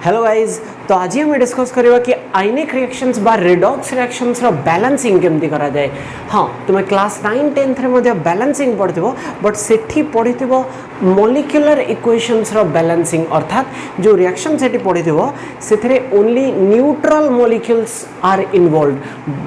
Hello guys. तो आज हम डिस्कस करवा कि आयनिक रिएक्शंस बा रिडॉक्स रिएक्शंस रो बैलेंसिंग केमती करा जाए। हाँ, तुम्हें क्लास 9 10th रे मध्य बैलेंसिंग पढ़िथिबो, बट सेठी पढ़िथिबो मॉलिक्यूलर इक्वेशंस रो बैलेंसिंग, अर्थात जो रिएक्शन सेठी पढ़िथिबो सेथिरे only neutral molecules are involved,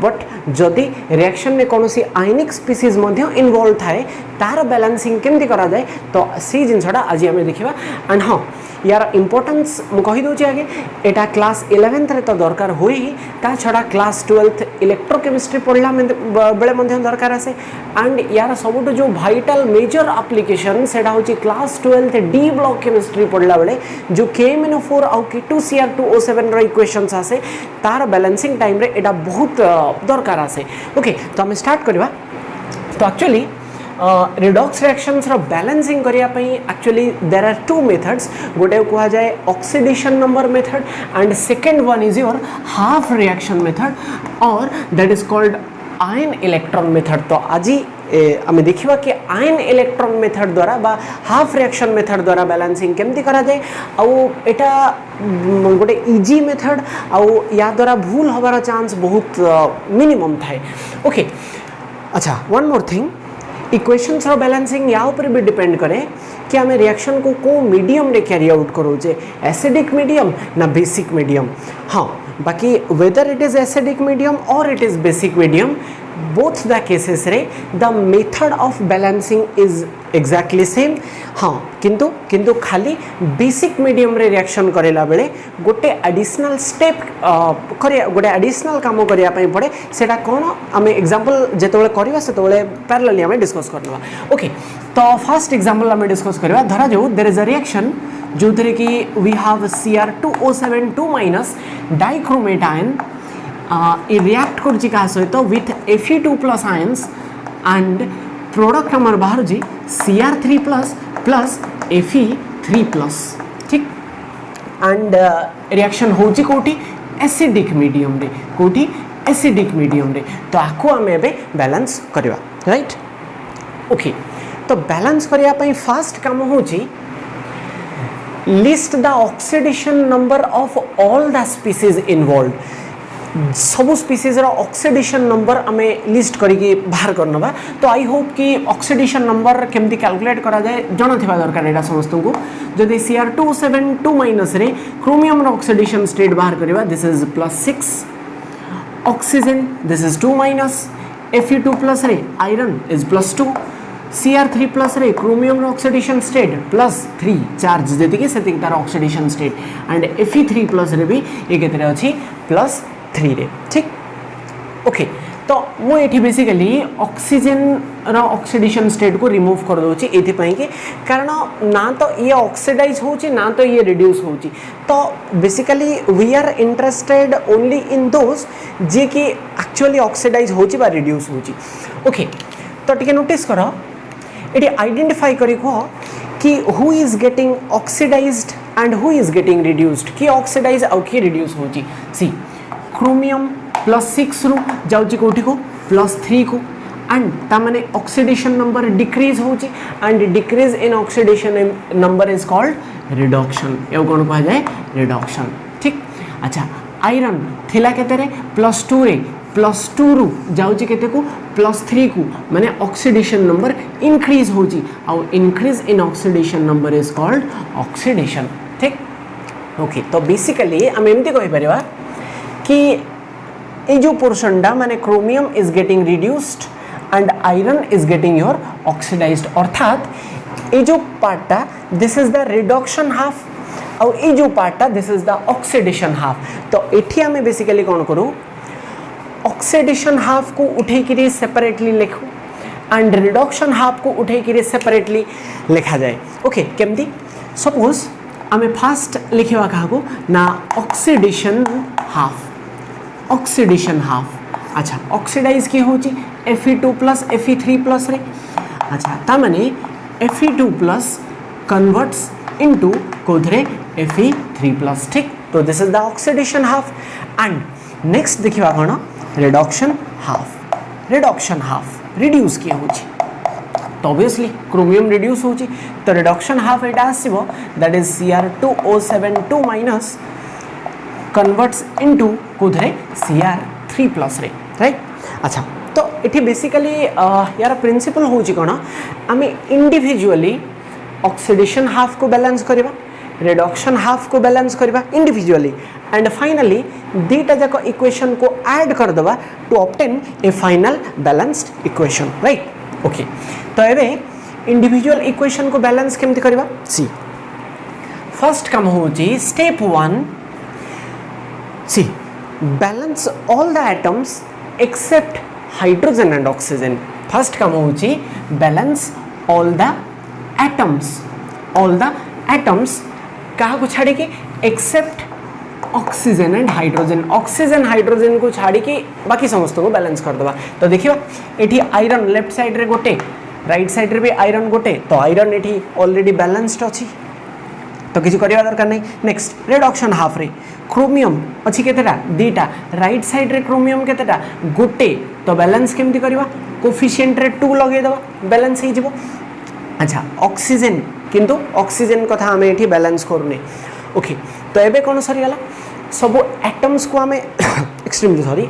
but जदि रिएक्शन में कोनोसी आयनिक स्पीसीज मध्य इन्वॉल्व थाए तार बैलेंसिंग केमती करा जाए, तो सी जिनसटा आज आम देखा। एंड हाँ, यार इंपोर्टेंस मु कहि दोछि आगे, एटा क्लास 11th रे तो दरकार होई ही, ता छडा क्लास 12th इलेक्ट्रोकेमिस्ट्री पढ़ला बेले मध्य दरकार आसे। एंड यार सबुठ जो वाइटल मेजर एप्लिकेशन सेटा होछि class 12th D block chemistry पढ़ला बेले जो KMnO4 आउ K2Cr2O7 रो इक्वेशंस आसे तार बैलेंसिंग टाइम रे एटा बहुत दरकार आसे। ओके, तो हम स्टार्ट करबा। तो एक्चुअली रिडॉक्स रिएक्शंस रो बैलेंसिंग करिया पई actually there are two methods. गोटे कहा जाए oxidation number method and second one is your half reaction method, और that is called ion electron method. तो आज आम देखा कि आयन इलेक्ट्रॉन मेथड द्वारा बा हाफ रिएक्शन मेथड द्वारा बैलेंसिंग केमती करा जाए, आउ एटा गोटे इजी मेथड, आउ या द्वारा भूल होबार चांस बहुत मिनिमम थाए। ओके, अच्छा, वन मोर थिंग, इक्वेशंस रो बैलेंसिंग या ऊपर भी डिपेंड करे कि आम रिएक्शन को मीडियम रे कैरी आउट करोचे, एसिडिक मीडियम ना बेसिक मीडियम। हाँ, बाकी whether it is acidic medium or it is basic medium, both the cases रे the method of balancing is exactly same. हाँ, किंतु खाली बेसिक मीडियम रे रिएक्शन करेला बेले गोटे एडिशनल स्टेप गोटे एडिशनल काम करिया पई पड़े। सेटा कोन आम एग्जांपल जेतोले करबा सेतोले पैरेलली आम डिस्कस करबा। ओके, तो फर्स्ट एग्जांपल आम डिस्कस करबा। धरा जो देयर इज अ रिएक्शन जो थरे कि we have Cr2O7 2- dichromate ion इ रिएक्ट करछि का सहित with Fe2+ ions and product हमर बाहर जी Cr3+ प्लस Fe3+। ठीक, एंड रिएक्शन होछि कोठी एसिडिक मीडियम रे, कोठी एसिडिक मीडियम रे। तो आको आम एबे बैलेंस करबा, राइट। ओके, तो बैलेंस करिया पई फर्स्ट काम होछि list the oxidation number of all the species involved. सब स्पीसीज रो ऑक्सीडेशन नंबर आमे लिस्ट करिके बाहर करनबा। तो आई होप कि ऑक्सीडेशन नंबर केमती कैलकुलेट करा जाए जणा थिबा दरकार एटा समस्त को। जदि Cr2O7 2- रे क्रोमियम रो ऑक्सीडेशन स्टेट बाहर करबा, this is +6, oxygen this is 2-, Fe2+ रे आयरन इज +2, Cr3+ रे क्रोमियम रो ऑक्सीडेशन स्टेट +3 चार्ज जेति कि सेति तार ऑक्सीडेशन स्टेट, एंड Fe3+ रे भी ए केतरे अछि +3 रे। ठीक, ओके, तो मु एठी बेसिकली ऑक्सीजन रो ऑक्सीडेशन स्टेट को रिमूव कर दोछि एथि पई कि कारण ना तो ये ऑक्सीडाइज होछि ना तो ये रिड्यूस होछि। तो basically we are interested only in those जे कि एक्चुअली ऑक्सीडाइज होछि बा रिड्यूस होछि। ओके, तो टिके नोटिस करो, एटी आइडेंटिफाई करी को कि who is getting oxidised and who is getting reduced, कि ऑक्सीडाइज आउ कि रिड्यूस होछि। सी, क्रोमियम +6 रु जाउची कोठी को +3 को, एंड ता माने ऑक्सीडेशन नंबर डिक्रीज होची, and decrease in oxidation number is called reduction. ए कोन कहा जाए रिडक्शन। ठीक, अच्छा, आयरन थिला केते रे +2 रे, +2 रु जाउची केते को +3 को, माने ऑक्सीडेशन नंबर इंक्रीज होची, आउ increase in oxidation number is called oxidation. ठीक, ओके, तो बेसिकली हम एमती कहि परिबा कि ये जो पोर्शनटा माने chromium is getting reduced and iron is getting your oxidized, अर्थात ये जो पार्टा this is the reduction half, और ये जो पार्टा this is the oxidation half. तो एठी हमें बेसिकली कौन करूँ, ऑक्सीडेशन हाफ को उठे कि सेपरेटली लिखू एंड रिडक्शन हाफ को उठे कि सेपरेटली लिखा जाए। ओके, केमती, सपोज आम फास्ट लिखा क्या ना ऑक्सीडेशन हाफ, ऑक्सीडेशन हाफ। अच्छा, ऑक्सीडाइज किए होची Fe2+ Fe3+ रे। अच्छा, ता माने Fe2+ कन्वर्ट्स इनटू कोथरे Fe3+। ठीक, तो this is the oxidation half. And next देखिबा कोन reduction half. Reduction half reduce किए होची, तो ऑब्वियसली क्रोमियम रिड्यूस होची, तो रिडक्शन हाफ एटा आसीबो that is Cr2O7 2- converts into कोधरे Cr3+ रे राइट। अच्छा तो ये बेसिकली यार प्रिंसिपल होची कोन आम इंडिविजुअली ऑक्सीडेशन हाफ को बैलेंस करवा, रिडक्शन हाफ को बैलेंस करवा इंडिविजुअली एंड फाइनली दीटा जाक इक्वेशन को ऐड कर दवा to obtain a final balanced equation right. Okay तो एबे इंडिविजुअल इक्वेशन को बैलेंस केमती करवा सी फर्स्ट काम होची स्टेप 1 सी balance all the atoms except hydrogen and oxygen. First काम होची बैलेंस ऑल द एटम्स कहा को छाड़ी के except oxygen and hydrogen, oxygen hydrogen को छाड़ी के बाकी समस्त को बैलेंस कर दबा। तो देखियो एठी आयरन लेफ्ट साइड रे गोटे, राइट साइड रे भी आयरन गोटे, तो आयरन एठी ऑलरेडी बैलेंस्ड अछि तो किसी करवा दरकार नहीं। नेक्स्ट रिडक्शन हाफ रे क्रोमियम अच्छी केतेटा दीटा, राइट साइड रे क्रोमियम केतेटा गोटे, तो बैलेंस केमती करवा कोफिशिएंट रे 2 लगे दबा बैलेंस हो जिवो। अच्छा ऑक्सीजन किंतु ऑक्सीजन कथा हमें एठी बैलेंस करने। ओके तो एबे कोन सरी गला सब एटम्स को हमें एक्सट्रीमली सॉरी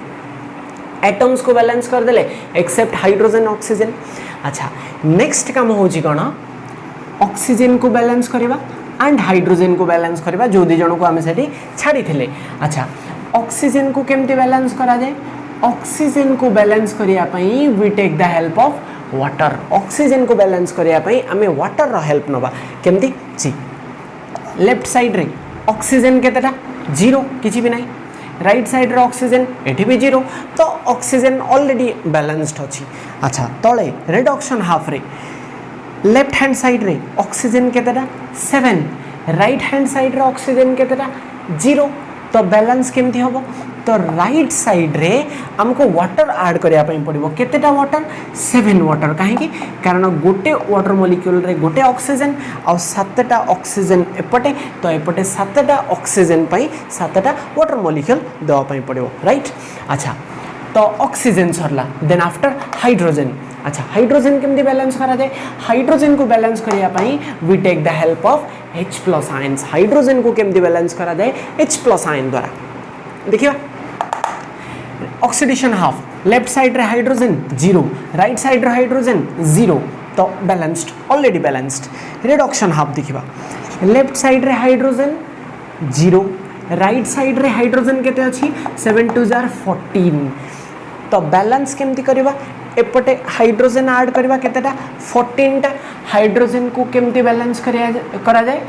एटम्स को बैलेंस कर देले एक्सेप्ट हाइड्रोजन ऑक्सीजन। अच्छा नेक्स्ट काम होची कोन ऑक्सीजन को बैलेंस करवा एंड हाइड्रोजन को बैलेंस करवा जो दी जन को आम से छाड़ी थे। अच्छा ऑक्सीजन को केमती बैलेंस करा जाए, ऑक्सीजन को बैलेंस करने we take the help of water. Oxygen को बैलेंस करने आम वाटर रो हेल्प नवा केमती सी लेफ्ट साइड रे ऑक्सीजन केतेटा 0 किसी भी नहीं, राइट साइड रे ऑक्सीजन एठी भी 0 तो ऑक्सीजन ऑलरेडी बैलेंस्ड अछि। अच्छा तले रिडक्शन हाफ रे लेफ्ट हैंड साइड रे ऑक्सीजन केतेटा 7, राइट हैंड साइड रे ऑक्सीजन केतेटा 0 तो बैलेंस केमती होबो तो राइट साइड रे हमको वाटर ऐड करिया पई पड़िबो केतेटा वाटर 7 वाटर काहे कारण गोटे वाटर मॉलिक्यूल रे गोटे ऑक्सीजन और 7टा ऑक्सीजन एपटे तो एपटे 7टा ऑक्सीजन पई 7टा वाटर मॉलिक्यूल देवा पई पड़िबो राइट। अच्छा तो ऑक्सीजन सरला देन आफ्टर हाइड्रोजन। अच्छा हाइड्रोजन केमती बैलेंस करा जाए, हाइड्रोजन को बैलेंस करिया पई we take the help of H+ ions. Hydrogen को केमती बैलेंस करा जाए H+ आयन द्वारा। देखिए ऑक्सीडेशन हाफ लेफ्ट साइड रे हाइड्रोजन 0, राइट साइड रे हाइड्रोजन 0 तो balanced already balanced. Reduction half देखिबा लेफ्ट साइड रे हाइड्रोजन 0, राइट साइड रे हाइड्रोजन केते अछि 7 2 14 तो बैलेंस केमती करबा एपटे हाइड्रोजन ऐड करबा केतेटा 14टा हाइड्रोजन को केमती बैलेंस करा जाए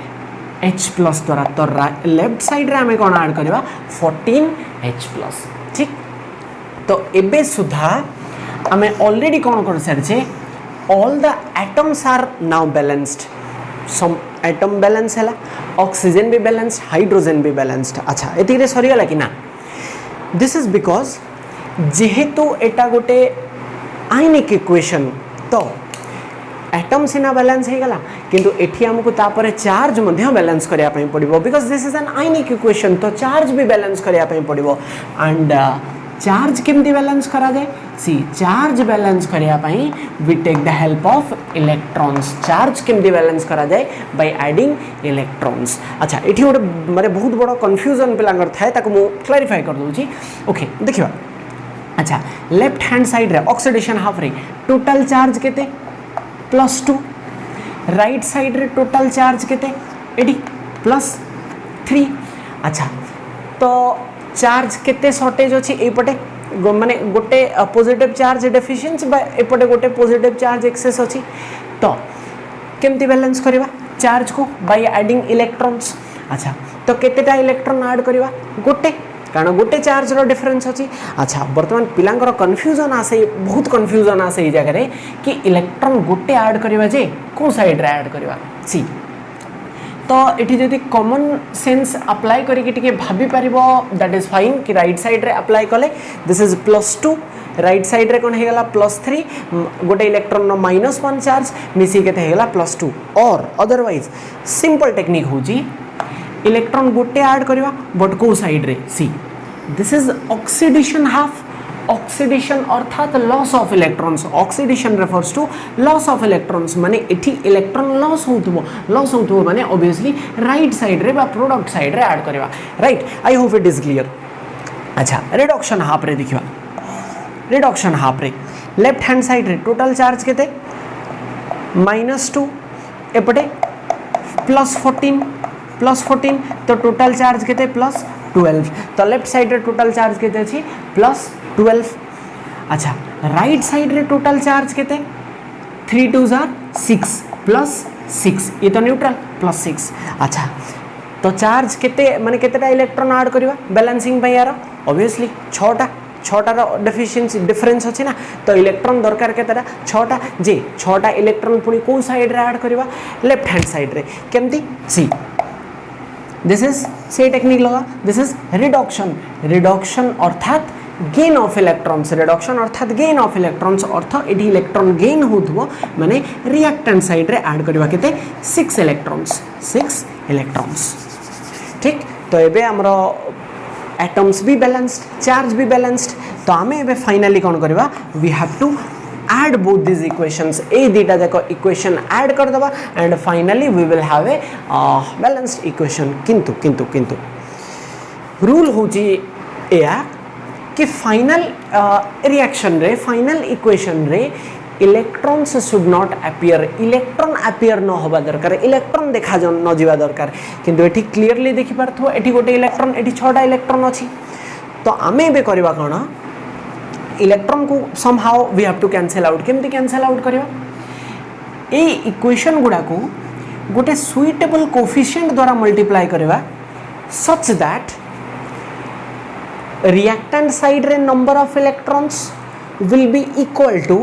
H+ द्वारा तो लेफ्ट साइड रे हमें कोन ऐड करबा 14H+। ठीक तो एबे सुधा हमें ऑलरेडी कोन कर सारछे all the atoms are now balanced. सम एटम बैलेंस हैला, ऑक्सीजन भी बैलेंस्ड, हाइड्रोजन भी बैलेंस्ड। अच्छा एति रे सरी गला कि ना दिस इज बिकॉज जेहेतु एटा गोटे आयनिक इक्वेशन तो एटम सिना बैलेंस हो गला किंतु एठी हमको तापर चार्ज मध्य बैलेंस करिया पई पड़िबो because this is an ionic equation तो चार्ज भी बैलेंस करिया पई पड़िबो एंड चार्ज केमती बैलेंस करा जाए सी चार्ज बैलेंस करिया पई we take the help of electrons. Charge केमती बैलेंस करा जाए बाय एडिंग इलेक्ट्रॉन्स। अच्छा एठी गोटे माने बहुत बड़ कंफ्यूजन पिलांगर थाए ताको मु क्लैरिफाई कर दोची। ओके देखिबा अच्छा लेफ्ट हैंड साइड रे ऑक्सीडेशन हाफ रे टोटल चार्ज केते +2, राइट साइड रे टोटल चार्ज केते एडी +3। अच्छा तो चार्ज केते शॉर्टेज अछि एपटे माने गोटे पॉजिटिव चार्ज डेफिशिएंसी बा एपटे गोटे पॉजिटिव चार्ज एक्सेस अछि तो केमती बैलेंस करबा चार्ज को बाय एडिंग इलेक्ट्रॉन्स। अच्छा तो केतेटा इलेक्ट्रॉन ऐड करबा गोटे कारण गोटे चार्ज रो डिफरेंस अछि। अच्छा वर्तमान पिलांकर कंफ्यूजन आसे बहुत कंफ्यूजन आसे ए जगह रे कि इलेक्ट्रॉन गोटे ऐड करबा जे को साइड रे ऐड करबा सी तो एठी जदि कॉमन सेंस अप्लाई करी कि टिके भाबी परिबो दैट इज फाइन कि राइट साइड रे अप्लाई कले दिस इज +2 राइट साइड रे कोन हे गला +3 गोटे इलेक्ट्रॉन नो -1 चार्ज मिसी केते हे गला +2 और अदरवाइज सिंपल टेक्निक होजी इलेक्ट्रॉन गोटे ऐड करवा बट को साइड रे सी this is oxidation half oxidation अर्थात loss of electrons oxidation refers to loss of electrons माने एठी इलेक्ट्रॉन लॉस होतबो माने ऑब्वियसली राइट साइड रे बा प्रोडक्ट साइड रे ऐड करबा right I hope it is clear अच्छा रिडक्शन हाफ रे देखिबा रिडक्शन हाफ रे लेफ्ट हैंड साइड रे टोटल चार्ज केते -2 एपटे +14 तो टोटल चार्ज केते +12 तो लेफ्ट साइड रे टोटल चार्ज केते अछि +12 अच्छा राइट साइड रे टोटल चार्ज केते 3 2 6 +6 ये तो न्यूट्रल +6 अच्छा तो चार्ज केते माने केतेटा इलेक्ट्रॉन ऐड करबा बैलेंसिंग पे यार ऑब्वियसली 6टा डेफिशिएंसी डिफरेंस अछि ना तो इलेक्ट्रॉन दरकार केतेटा 6टा जे 6टा इलेक्ट्रॉन पुनी को साइड रे ऐड करबा लेफ्ट हैंड साइड रे केमती सी दिस इज से टेक्निक लगा दिस इज रिडक्शन अर्थात गेन ऑफ इलेक्ट्रॉन्स रिडक्शन अर्थात गेन ऑफ इलेक्ट्रॉन्स अर्थ एडी इलेक्ट्रॉन गेन होथबो माने रिएक्टेंट साइड रे ऐड करबा केते 6 इलेक्ट्रॉन्स ठीक तो एबे हमरो एटम्स भी बैलेंस्ड चार्ज भी बैलेंस्ड तो आमे एबे फाइनली कोन करबा we have to add both these equations ए दीटा जाको इक्वेशन ऐड कर दबा and finally we will have a balanced equation किंतु रूल होची एया कि फाइनल रिएक्शन रे फाइनल इक्वेशन रे electrons should not appear electron appear न होबा दरकार इलेक्ट्रॉन देखा न जीवा दरकार किंतु एठी क्लियरली देखि पारथो एठी गोटे इलेक्ट्रॉन एठी 6टा इलेक्ट्रॉन अछि तो आमे बे करबा कोन इलेक्ट्रॉन को somehow we have to cancel out केमती कैंसल आउट करियो ए इक्वेशन गुडा को गोटे सुइटेबल कोफिशिएंट द्वारा मल्टीप्लाई करबा सच दैट रिएक्टेंट साइड रे number of electrons will be equal to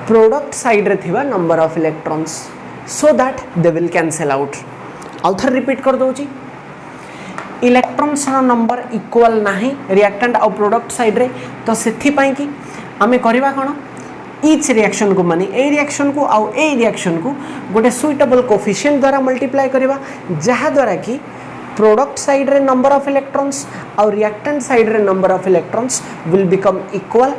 product side रे थिबा number of electrons so that they will cancel out आउथर रिपीट कर दोची इलेक्ट्रॉन्स रा नंबर इक्वल नाही रिएक्टेंट और प्रोडक्ट साइड रे तो सेथि पई कि आमे करबा कोन ईच रिएक्शन को माने ए रिएक्शन को आउ ए रिएक्शन को गोटे सुइटेबल कोफिशिएंट द्वारा मल्टीप्लाई करबा जहा द्वारा कि प्रोडक्ट साइड रे नंबर ऑफ इलेक्ट्रॉन्स और रिएक्टेंट साइड रे number of electrons will become equal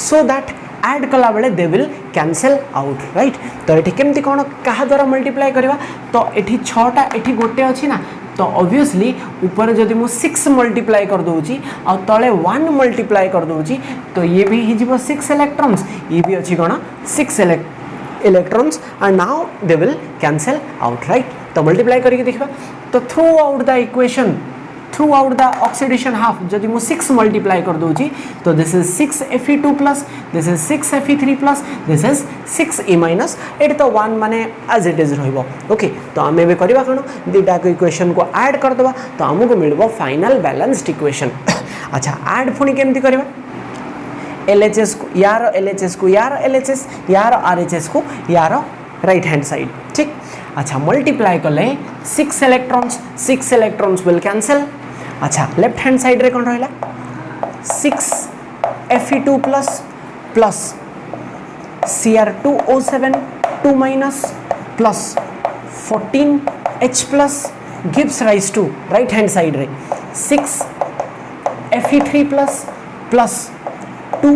so that add कला बेले दे विल कैंसल आउट राइट तो एठी केमती कोन कहा द्वारा मल्टीप्लाई करबा तो एठी 6टा एठी गोटे अछि ना तो ऑब्वियसली ऊपर जदि मु 6 मल्टीप्लाई कर दोची और तले 1 मल्टीप्लाई कर दोची तो ये भी ही जीवो 6 इलेक्ट्रॉन्स ये भी अछि कोन 6 electrons and now they will cancel out right तो मल्टीप्लाई करके देखबा तो throughout the equation throughout the oxidation half जदि मु 6 मल्टीप्लाई कर दोची तो this is 6 Fe2 plus this is 6 Fe3 plus this is 6 E minus at तो 1 माने एज इट इज रहइबो ओके तो आमे बे करबा कोन दीटा को इक्वेशन को ऐड कर दबा तो हमको मिलबो फाइनल बैलेंस्ड इक्वेशन अच्छा ऐड फुनी केमती करबा LHS को यार LHS को यार LHS यार RHS को यार राइट हैंड साइड ठीक अच्छा मल्टीप्लाई करले 6 इलेक्ट्रॉन्स विल कैंसल अच्छा लेफ्ट हैंड साइड रे कोन रहला 6 Fe2 plus plus Cr2O7 2 minus plus 14H plus gives rise to right hand side रे 6 Fe3 plus plus 2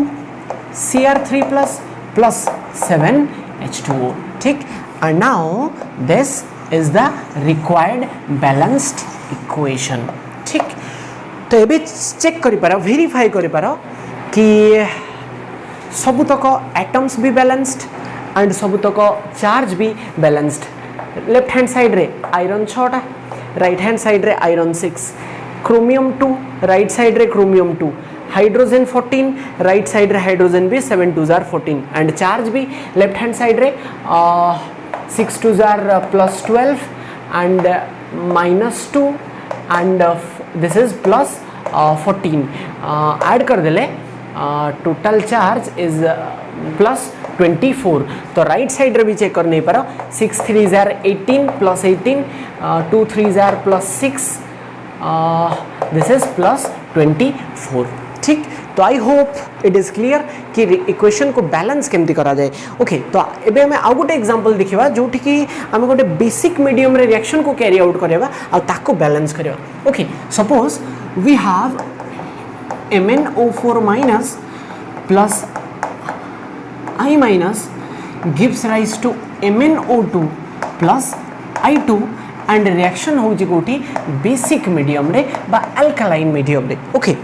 Cr3 plus plus 7H2O ठीक and now this is the required balanced equation ठीक तो ये check करि पारो verify करि पारो कि सबुतक atoms भी balanced and सबुतक charge भी बैलेंस्ड लेफ्ट हैंड साइड रे आयरन 6टा राइट हैंड साइड रे आयरन 6 क्रोमियम 2 राइट साइड रे क्रोमियम 2 हाइड्रोजन 14 राइट साइड रे हाइड्रोजन भी 7 2 14 एंड चार्ज भी लेफ्ट हैंड साइड रे 6 2 plus 12 and minus 2 and this is plus 14 add कर देले टोटल चार्ज इज प्लस 24 तो राइट साइड रे भी चेक कर नहीं पारो 6 3 18 plus 18 2 3 plus 6 this is plus 24 ठीक तो I hope it is clear कि इक्वेशन को बैलेंस केमती करा जाए ओके तो एबे हमें आ गोटे एग्जांपल देखिबा जोठी कि हम गोटे बेसिक मीडियम रे रिएक्शन को कैरी आउट करबा आ ताको बैलेंस करबा okay suppose we have MnO4 minus plus I minus gives rise to MnO2 plus I2 and reaction होउची कोठी बेसिक मीडियम रे बा अल्कालाइन मीडियम रे ओके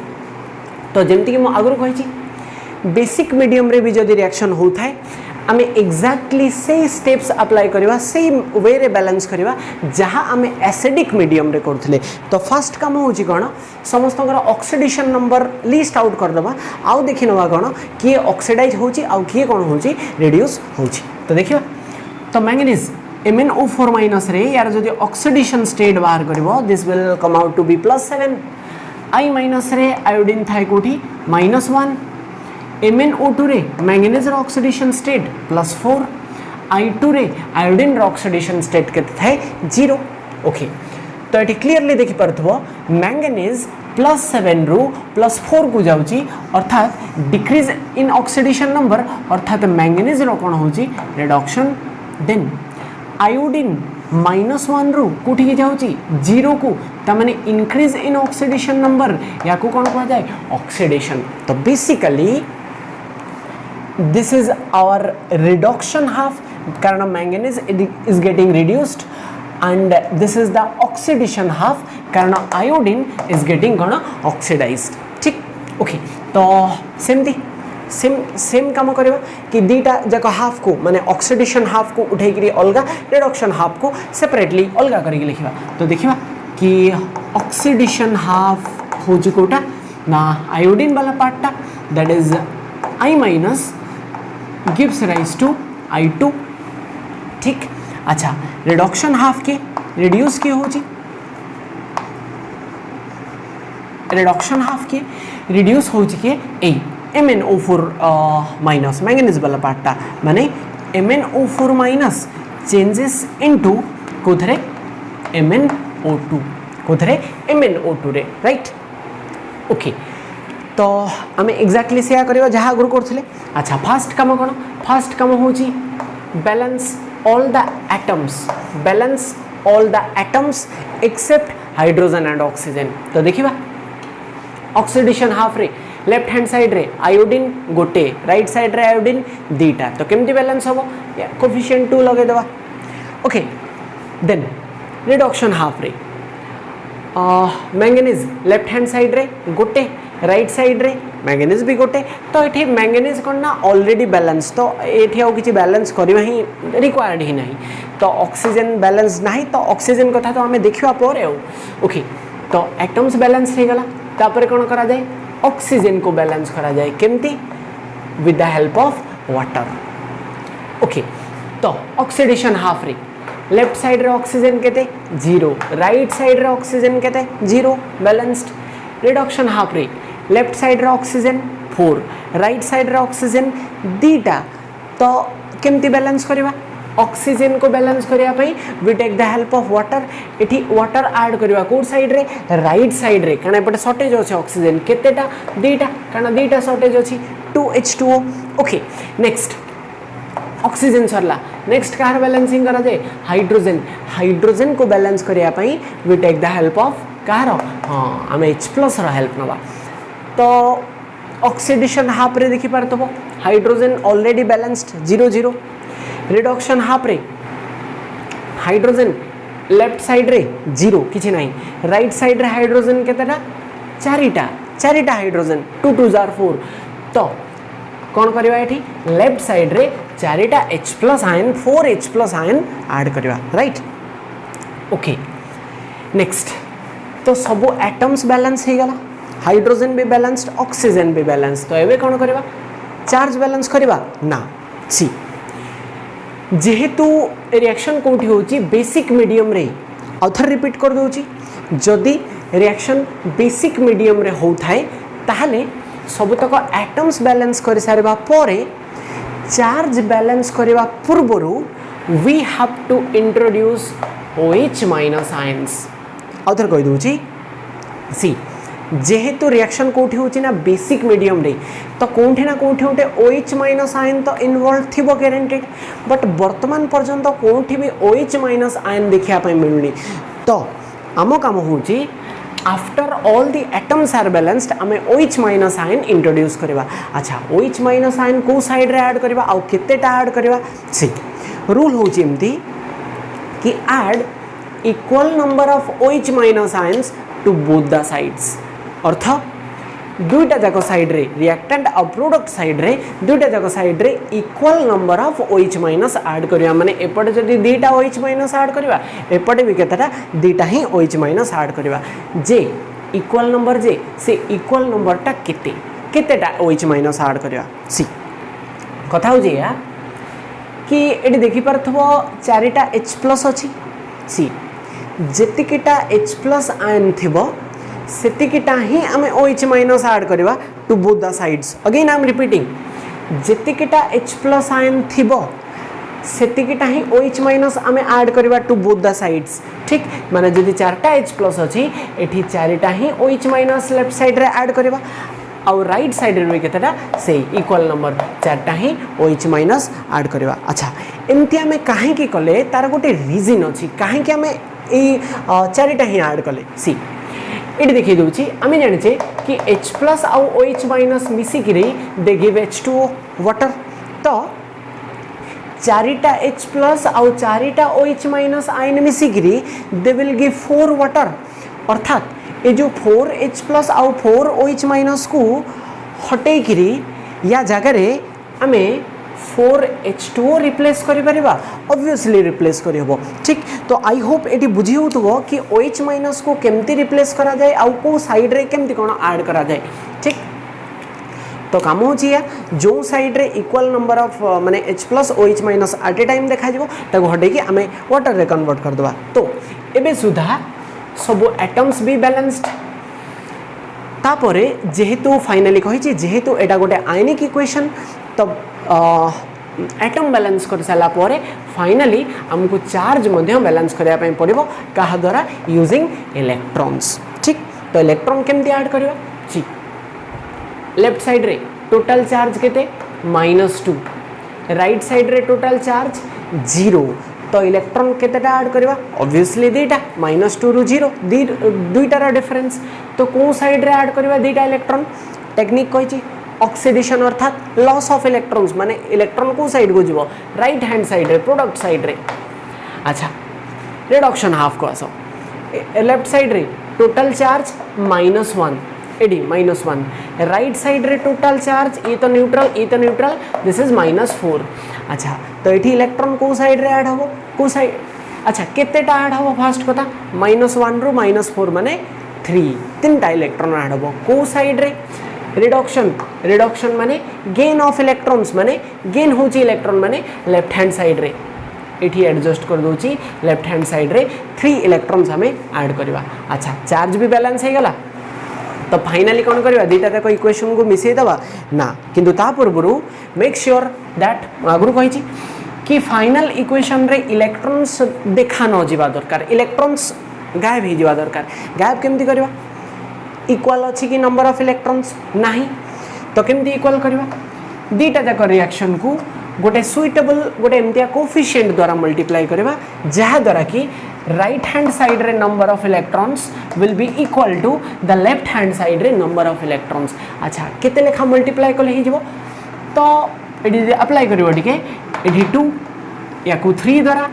तो जेमती कि मो आगु कहि बेसिक मीडियम रे भी जदि रिएक्शन होता है आमे एक्जाक्टली से स्टेप्स अप्लाई करवा से वे रे बैलेंस करवा जहाँ आमे एसिडिक मीडियम रे करथले तो फर्स्ट काम होची कोन समस्त ऑक्सीडेशन नंबर लिस्ट आउट कर दबा आउ देखि नवा कोन कि ऑक्सीडाइज होची आउ कि कोन होची रिड्यूस होची तो देखिबा तो मैंगनीज MnO4 माइनस रे यार जदि ऑक्सीडेशन स्टेट बाहर करबो this will come out to be +7 I minus रे आयोडीन थाई कोठी -1 MnO2 रे मैंगनीज रो ऑक्सीडेशन स्टेट +4 I2 रे आयोडीन रो ऑक्सीडेशन स्टेट केते थाए 0 ओके तो ये क्लियरली देखि परथबो मैंगनीज +7 रु +4 को जाउची अर्थात डिक्रीज इन ऑक्सीडेशन नंबर अर्थात मैंगनीज रो कोन होची रिडक्शन देन आयोडीन -1 रु कोठी के जाउची 0 को ता माने इंक्रीज इन ऑक्सीडेशन नंबर या को कोन कहा जाय ऑक्सीडेशन तो basically this is our reduction half कारण manganese is getting reduced and this is the oxidation half कारण iodine is getting gonna oxidized ठीक ओके तो सेम काम करबा कि दीटा जक हाफ को माने ऑक्सीडेशन हाफ को उठै करी अलगा रिडक्शन हाफ को सेपरेटली अलगा करी लिखिबा तो देखिबा कि ऑक्सीडेशन हाफ हो जे कोटा ना आयोडीन वाला पार्टटा that is I minus gives rise to I2 ठीक अच्छा रिडक्शन हाफ के रिड्यूस के होची रिडक्शन हाफ के रिड्यूस होची के ए MnO4 माइनस मैंगनीज वाला पार्टटा माने MnO4 माइनस चेंजेस इनटू कोथरे MnO2 कोथरे MnO2 रे राइट ओके तो आम एक्जाक्टली से करवा जहाँ आगुरी करथिले अच्छा फास्ट काम कौन फास्ट काम होची balance all the atoms except hydrogen and oxygen तो देखिबा ऑक्सीडेशन हाफ रे लेफ्ट हैंड साइड रे आयोडीन गोटे राइट साइड रे आयोडीन दीटा तो केमती बैलेंस होबो कोफिशिएंट 2 लगे देबा ओके देन रिडक्शन हाफ रे मैंगनीज लेफ्ट हैंड साइड रे गोटे राइट साइड रे मैंगनीज भी गोटे तो ये मैंगनीज कौन ना ऑलरेडी बैलेंस तो ये आउ किसी बैलेंस करवा ही रिक्वायर्ड ही नहीं तो ऑक्सीजन बैलेंस नहीं तो ऑक्सीजन कथा तो आम देखा पर ओके तो एटम्स बैलेंस हो गला तापर कौन करा जाए ऑक्सीजन को बैलेंस करा जाए केमती with the help of water okay तो ऑक्सीडेशन हाफ रे लेफ्ट साइड रे ऑक्सीजन केते 0 राइट साइड रे ऑक्सीजन केते 0 बैलेंस्ड रिडक्शन हाफ रे लेफ्ट साइड रे ऑक्सीजन 4 राइट साइड रे ऑक्सीजन दीटा तो केमती बैलेंस करवा ऑक्सीजन को बैलेंस करया पई we take the help of water एठी वाटर ऐड करवा कोड साइड रे राइट साइड रे कना एपटे शॉर्टेज अछि ऑक्सीजन केतेटा दीटा कना दीटा शॉर्टेज अछि 2H2O ओके नेक्स्ट ऑक्सीजन सरला नेक्स्ट कार बैलेंसिंग करा जाए हाइड्रोजन को बैलेंस करया पई we take the help of कार हां आम H+ रा हेल्प नबा तो ऑक्सीडेशन हाफ रे देखि पारतबो hydrogen already balanced 0 reduction half रे हाइड्रोजन लेफ्ट साइड रे 0 किछि नाही राइट साइड रे हाइड्रोजन केतेटा चारिटा हाइड्रोजन 2 2 4 तो कौन करवा एठी लेफ्ट साइड रे चारिटा H+ ion 4H+ ion add करवा राइट ओके नेक्स्ट तो सब एटम्स बैलेंस हो गला हाइड्रोजन भी बैलेंस्ड ऑक्सीजन भी बैलेंस तो एबे कौन करवा चार्ज बैलेंस करवा ना सी जेहेतु रिएक्शन कोठी होची बेसिक मीडियम रे आउथर रिपीट कर दोची जदि रिएक्शन बेसिक मीडियम रे होथाय ताहले सबतक एटम्स बैलेंस कर सारबा परे चार्ज बैलेंस करबा पूर्वरु we have to introduce OH- ions आउथर कहि दोची सी जेहेतु रिएक्शन कोठी होची ना बेसिक मीडियम रे तो कोठी ना कोठी उठे OH- आयन तो इन्वॉल्व थिबो गारंटेड बट वर्तमान पर्यंत कोठी भी OH- आयन देखिया पय मिलुनी तो आम काम होची after all the atoms are balanced आमे OH माइनस आयन इंट्रोड्यूस करवा। अच्छा OH माइनस आयन को साइड रे ऐड करवा आउ केतेटा ऐड करवा सी रूल होची एमती कि add equal number of OH minus ions to both the sides अर्थ दुईटा जाक साइड रे रिएक्टेंट और प्रोडक्ट साइड रे दुईटा जाक साइड रे equal number of OH minus add करवा माने एपटे जदी दुईटा OH माइनस ऐड करवा एपटे भी केतेटा दुईटा ही OH माइनस ऐड करवा जे इक्वल नंबर जे से इक्वल नंबर टा केते केतेटा OH माइनस ऐड करवा सी कथा हो जे या कि एटी देखि परथबो चारिटा H प्लस अछि सी जेतिकिटा H प्लस आयन थिबो सेतिकिटा ही आमे OH माइनस ऐड करवा to both the sides again I am repeating जेतिकिटा H प्लस आयन थिबो सेतिकिटा ही OH माइनस आमे ऐड करवा टू बोथ द साइड्स ठीक माने जदि चारटा H प्लस अछि एठी चारिटा ही OH माइनस लेफ्ट साइड रे ऐड करवा और राइट साइड रे केतेटा से इक्वल नंबर चारटा ही OH माइनस ऐड करवा। अच्छा एमती आमे काहे की कले तार गोटे रीजन अछि काहे की आमे ए चारिटा ही ऐड कले सी ये देखिए दूची आम जाने कि H प्लस आउ OH माइनस मिसिक दे गिव H2O वाटर तो चारिटा H प्लस आउ चारिटा OH माइनस आयन मिसिक दे विल गिव 4 वाटर अर्थात ये जो 4H प्लस आउ 4OH माइनस को हटे या जगह आमे 4H2O रिप्लेस करि परिबा ऑब्वियसली रिप्लेस करि हबो ठीक तो आई होप एटी बुझी होतबो कि OH माइनस को केमती रिप्लेस करा जाए आउ को साइड रे केमती कोन ऐड करा जाए ठीक तो काम हो जिया जो साइड रे इक्वल नंबर ऑफ माने H plus OH minus at a time देखा जिवो ताको हटे कि आमे वाटर रे कन्वर्ट कर दबा तो एबे सुधा सब एटम्स भी बैलेंस्ड तापरे जेहेतु फाइनली कहि जेहेतु एटा गोटे आयनिक इक्वेशन तब एटम बैलेंस कर सारा पर फाइनली आमको चार्ज बैलेंस करने पड़ो क्या द्वारा यूजिंग इलेक्ट्रॉन्स ठीक तो इलेक्ट्रॉन केमती ऐड करवा जी लेफ्ट साइड रे टोटल चार्ज केते -2 राइट साइड रे टोटल चार्ज 0 तो इलेक्ट्रॉन केतेटा ऐड करवा ऑब्वियसली दीटा -2 रु 0 दुईटार डिफरेंस तो कौ साइड रे ऐड करवा दीटा इलेक्ट्रॉन टेक्निक कही ऑक्सीडेशन अर्थात लॉस ऑफ इलेक्ट्रॉन्स माने इलेक्ट्रॉन को साइड को जीवो राइट हैंड साइड रे प्रोडक्ट साइड रे अच्छा रिडक्शन हाफ को आसो लेफ्ट साइड रे टोटल चार्ज -1 एडी -1 राइट साइड रे टोटल चार्ज ये तो न्यूट्रल दिस इज -4 अच्छा तो एठी इलेक्ट्रॉन को साइड रे ऐड हबो को साइड अच्छा केतेटा ऐड हबो फर्स्ट कथा -1 रु -4 माने 3 इलेक्ट्रॉन ऐड हबो को साइड रे रिडक्शन माने गेन ऑफ इलेक्ट्रॉन्स माने गेन होची इलेक्ट्रॉन माने लेफ्ट हैंड साइड रे एठी एडजस्ट कर दोची लेफ्ट हैंड साइड रे 3 इलेक्ट्रॉन्स हमें ऐड करवा अच्छा चार्ज भी बैलेंस हो गला तो फाइनली कौन करवा दीटा तक इक्वेशन को मिसई दबा ना किंतु ता पूर्व मेक श्योर दैट आगु कही कि फाइनल इक्वेशन रे इलेक्ट्रॉन्स देखा न जिबा दरकार इलेक्ट्रॉन्स गायब हो जिबा दरकार गायब केमती करवा इक्वल अच्छी कि नंबर ऑफ इलेक्ट्रॉन्स नहीं तो केमती इक्वल करवा दीटा जाक रिएक्शन को गोटे सुइटेबल गोटे एमतिया कोफिशिएंट द्वारा मल्टीप्लाई करवा जहाँ द्वारा कि राइट हैंड साइड रे number of electrons will be equal to the left hand side रे नंबर ऑफ इलेक्ट्रॉन्स अच्छा केते लेखा मल्टीप्लाई कले ही जीवो तो एडी अप्लाई करिवो टिके एडी 2 या को 3 द्वारा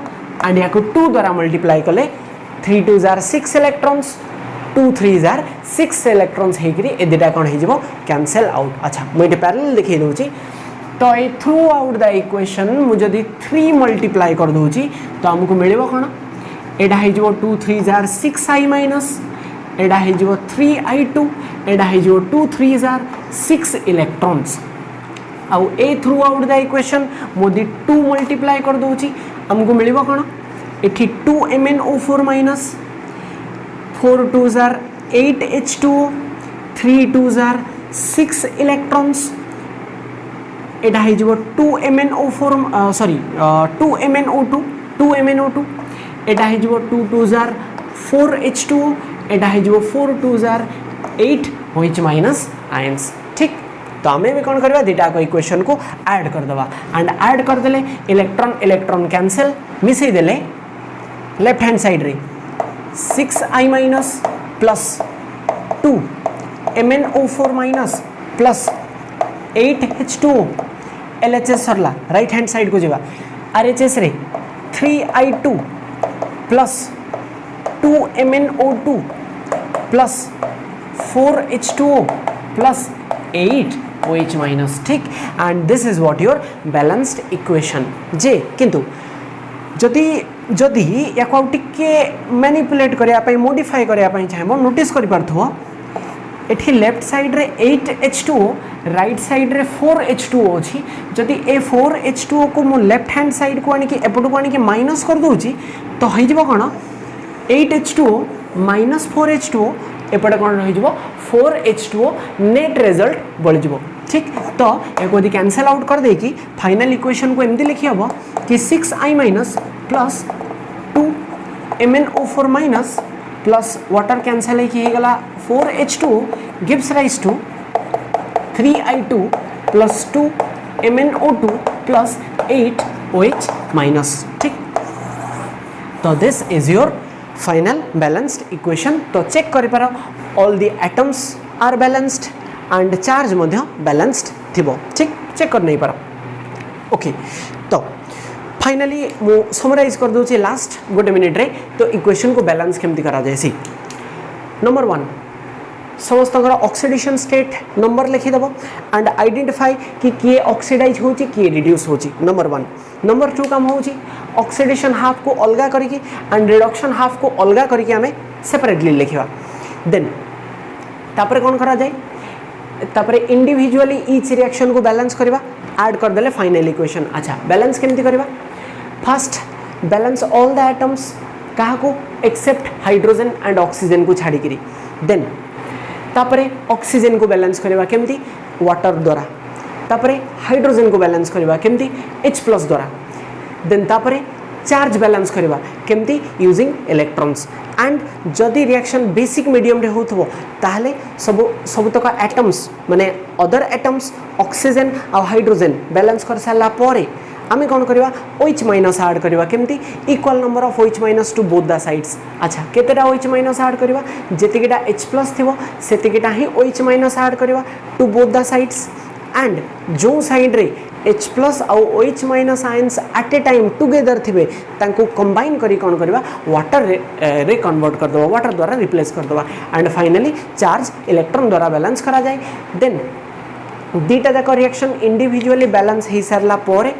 एंड या को 2 द्वारा मल्टीप्लाई कले 3 2 जार 6 इलेक्ट्रॉन्स 2 3 जार 6 इलेक्ट्रॉन्स हेकरी ए दिटा कोन हे जीवो कैंसिल आउट अच्छा मुझे पैरेलल दिखाई दूची तो ये थ्रू आउट द इक्वेशन मुझे 3 मल्टीप्लाई कर दूची तो हमको मिलेबो कोन एडा हे जीवो 2 3 जार 6i माइनस एडा हे जीवो 3i2 एडा हे जीवो 2 3 जार 6 इलेक्ट्रॉन्स आउ A through out the equation मुझे 2 मल्टीप्लाई कर दूची हमको मिलेबो कोन एठी 2MnO4 minus 4 2 jar 8H2O 3 2 jar 6 electrons एटा हे जीवो 2MnO4 सॉरी 2MnO2 एटा हे जीवो 2 2 जार 4H2O एटा हे जीवो 4 2 जार 8 OH माइनस आयंस ठीक तो हमें भी कौन करवा दीटा को इक्वेशन को ऐड कर दवा एंड ऐड कर देले इलेक्ट्रॉन कैंसिल मिसई देले लेफ्ट हैंड साइड रे 6i minus plus 2 MnO4 minus plus 8 H2O LHS सरला राइट हैंड साइड को जावा RHS रे 3I2 plus 2 MnO2 plus 4 H2O plus 8 OH minus ठीक and this is what your balanced equation जे किंतु जदि जदि या टिके मैनिपुलेट करने मॉडिफाई करने चाहिए नोटिस कर पार्थो एठी लेफ्ट साइड रे 8 H2O राइट साइड रे 4 H2O अच्छी जदि ए 4 H2O को मु लेफ्ट हैंड साइड को आनिकी एपट को आनिकी माइनस कर दूची तो होई जिवो कोन 8 H2O माइनस 4 H2O एपटे कोन रही जिवो 4 H2O नेट रिजल्ट बढ़ जिवो ठीक तो एको यदि कैंसल आउट कर दे कि फाइनल इक्वेशन को एमती लिखि हबो कि 6I minus plus 2 MnO4 minus plus water cancel है गला 4 H2O gives rise to 3I2 plus 2 MnO2 plus 8 OH minus ठीक तो this is your final balanced equation तो चेक कर पार all the atoms are balanced and charge मध्य balanced थिबो ठीक चेक कर नहीं पार ओके तो फाइनली मु समराइज कर दूची लास्ट गोटे मिनिट रे तो इक्वेशन को बैलेंस केमती करा जाय सी नंबर 1 समस्त ऑक्सीडेशन स्टेट नंबर लिखिदेव एंड आइडेंटिफाई कि किए ऑक्सीडाइज होची किए रिड्यूस होची नंबर 1 नंबर 2 काम होची ऑक्सीडेशन हाफ को अलगा करिकी एंड रिडक्शन हाफ को अलगा करिकी हमें सेपरेटली लिखिबा देन तापर कोन करा जाय तापर इंडिविजुअली ईच रिएक्शन को बैलेंस करबा ऐड कर देले फाइनल इक्वेशन अच्छा बैलेंस केमती करबा first balance all the atoms कहा को एक्सेप्ट हाइड्रोजन एंड ऑक्सीजन को छाड़ी करी देन तापरे ऑक्सीजन को बैलेंस करबा केमती वाटर द्वारा तापरे हाइड्रोजन को बैलेंस करबा केमती H+ द्वारा देन तापरे चार्ज बैलेंस करबा केमती यूजिंग इलेक्ट्रॉन्स एंड जदि रिएक्शन बेसिक मीडियम रे होथबो ताहले सब तक एटम्स माने अदर एटम्स ऑक्सीजन और हाइड्रोजन बैलेंस कर साला परे आमे कौन करवा OH माइनस ऐड करवा केमती equal number of OH minus to both the sides अच्छा केतेटा OH माइनस ऐड करवा जेतिकेटा H+ थिबो सेतिकेटा ही OH माइनस ऐड करवा to both the sides and जो साइड रे H+ और OH minus ions at a time together थिबे तांको कंबाइन करी कौन करवा वाटर रे कन्वर्ट कर दवा वाटर द्वारा रिप्लेस कर दवा एंड फाइनली चार्ज इलेक्ट्रॉन द्वारा बैलेंस करा जाए देन दीटा जाक रिएक्शन इंडिविजुअली बैलेंस हो सारा पर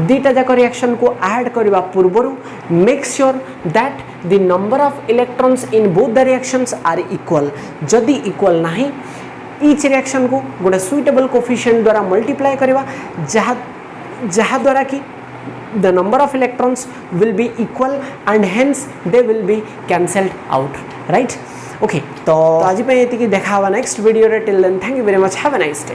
दीटा जाक रिएक्शन को ऐड करने पूर्वर make sure that the number of electrons in both the reactions are equal जदि इक्वल नहीं ईच रिएक्शन को गोटे सुइटेबल कोफिशिएंट द्वारा मल्टीप्लाई करवा जहाँ द्वारा कि the number of electrons will be equal and hence they will be cancelled out right okay तो आज पे ये देखा नेक्स्ट वीडियो रे till then thank you very much have a nice day.